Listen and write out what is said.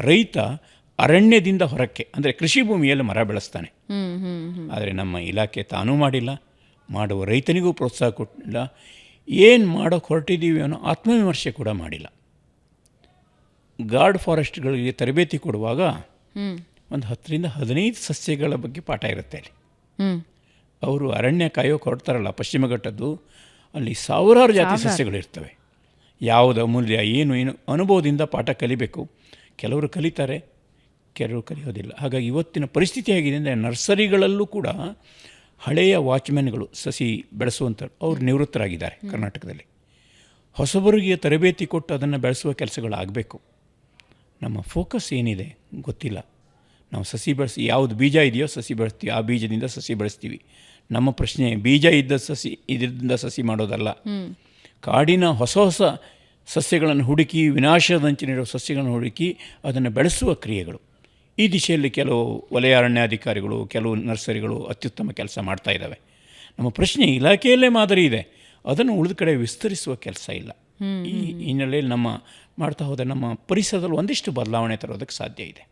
ರೈತ ಅರಣ್ಯದಿಂದ ಹೊರಕ್ಕೆ ಅಂದರೆ ಕೃಷಿ ಭೂಮಿಯಲ್ಲಿ ಮರ ಬೆಳೆಸ್ತಾನೆ. ಆದರೆ ನಮ್ಮ ಇಲಾಖೆ ತಾನೂ ಮಾಡಿಲ್ಲ, ಮಾಡುವ ರೈತನಿಗೂ ಪ್ರೋತ್ಸಾಹ ಕೊಟ್ಟಿಲ್ಲ, ಏನು ಮಾಡೋಕ್ಕೆ ಹೊರಟಿದ್ದೀವಿ ಅನ್ನೋ ಆತ್ಮವಿಮರ್ಶೆ ಕೂಡ ಮಾಡಿಲ್ಲ. ಗಾರ್ಡ್ ಫಾರೆಸ್ಟ್ಗಳಿಗೆ ತರಬೇತಿ ಕೊಡುವಾಗ ಒಂದು 10ರಿಂದ 15 ಸಸ್ಯಗಳ ಬಗ್ಗೆ ಪಾಠ ಇರುತ್ತೆ ಅಲ್ಲಿ. ಅವರು ಅರಣ್ಯ ಕಾಯೋಕೆ ಹೊರಡ್ತಾರಲ್ಲ ಪಶ್ಚಿಮ ಘಟ್ಟದ್ದು, ಅಲ್ಲಿ ಸಾವಿರಾರು ಜಾತಿ ಸಸ್ಯಗಳಿರ್ತವೆ. ಯಾವುದ ಅಮೂಲ್ಯ ಏನು ಅನುಭವದಿಂದ ಪಾಠ ಕಲಿಬೇಕು. ಕೆಲವರು ಕಲಿತಾರೆ, ಕೆಲವರು ಕಲಿಯೋದಿಲ್ಲ. ಹಾಗಾಗಿ ಇವತ್ತಿನ ಪರಿಸ್ಥಿತಿ ಹೇಗಿದೆ ಅಂದರೆ ನರ್ಸರಿಗಳಲ್ಲೂ ಕೂಡ ಹಳೆಯ ವಾಚ್ಮ್ಯಾನ್ಗಳು ಸಸಿ ಬೆಳೆಸುವಂಥವ್ರು ಅವರು ನಿವೃತ್ತರಾಗಿದ್ದಾರೆ ಕರ್ನಾಟಕದಲ್ಲಿ. ಹೊಸಬರಿಗೆ ತರಬೇತಿ ಕೊಟ್ಟು ಅದನ್ನು ಬೆಳೆಸುವ ಕೆಲಸಗಳಾಗಬೇಕು. ನಮ್ಮ ಫೋಕಸ್ ಏನಿದೆ ಗೊತ್ತಿಲ್ಲ. ನಾವು ಸಸಿ ಬೆಳೆಸಿ ಯಾವುದು ಬೀಜ ಇದೆಯೋ ಸಸಿ ಬೆಳೆಸ್ತೀವಿ, ಆ ಬೀಜದಿಂದ ಸಸಿ ಬೆಳೆಸ್ತೀವಿ. ನಮ್ಮ ಪ್ರಶ್ನೆ ಬೀಜ ಇದ್ದ ಸಸಿ ಇದರಿಂದ ಸಸಿ ಮಾಡೋದಲ್ಲ. ಕಾಡಿನ ಹೊಸ ಹೊಸ ಸಸ್ಯಗಳನ್ನು ಹುಡುಕಿ, ವಿನಾಶದಂಚಿನಿರೋ ಸಸ್ಯಗಳನ್ನು ಹುಡುಕಿ ಅದನ್ನು ಬೆಳೆಸುವ ಕ್ರಿಯೆಗಳು. ಈ ದಿಶೆಯಲ್ಲಿ ಕೆಲವು ವಲಯ ಅರಣ್ಯಾಧಿಕಾರಿಗಳು, ಕೆಲವು ನರ್ಸರಿಗಳು ಅತ್ಯುತ್ತಮ ಕೆಲಸ ಮಾಡ್ತಾ ಇದ್ದಾವೆ. ನಮ್ಮ ಪ್ರಶ್ನೆ ಇಲಾಖೆಯಲ್ಲೇ ಮಾದರಿ ಇದೆ, ಅದನ್ನು ಉಳಿದ ಕಡೆ ವಿಸ್ತರಿಸುವ ಕೆಲಸ ಇಲ್ಲ. ಈ ಹಿನ್ನೆಲೆಯಲ್ಲಿ ನಮ್ಮ ಮಾಡ್ತಾ ಹೋದರೆ ನಮ್ಮ ಪರಿಸರದಲ್ಲಿ ಒಂದಿಷ್ಟು ಬದಲಾವಣೆ ತರೋದಕ್ಕೆ ಸಾಧ್ಯ ಇದೆ.